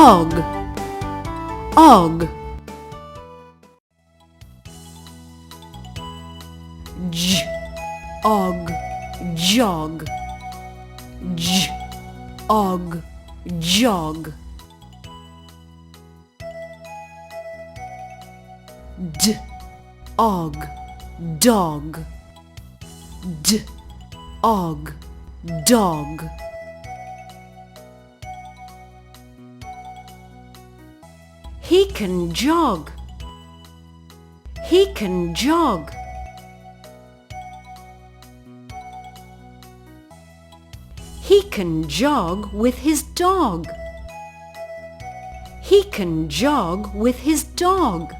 og, og. J, og, jog. J, og, jog. D, og, dog. D, og, dog. He can jog. He can jog. He can jog with his dog. He can jog with his dog.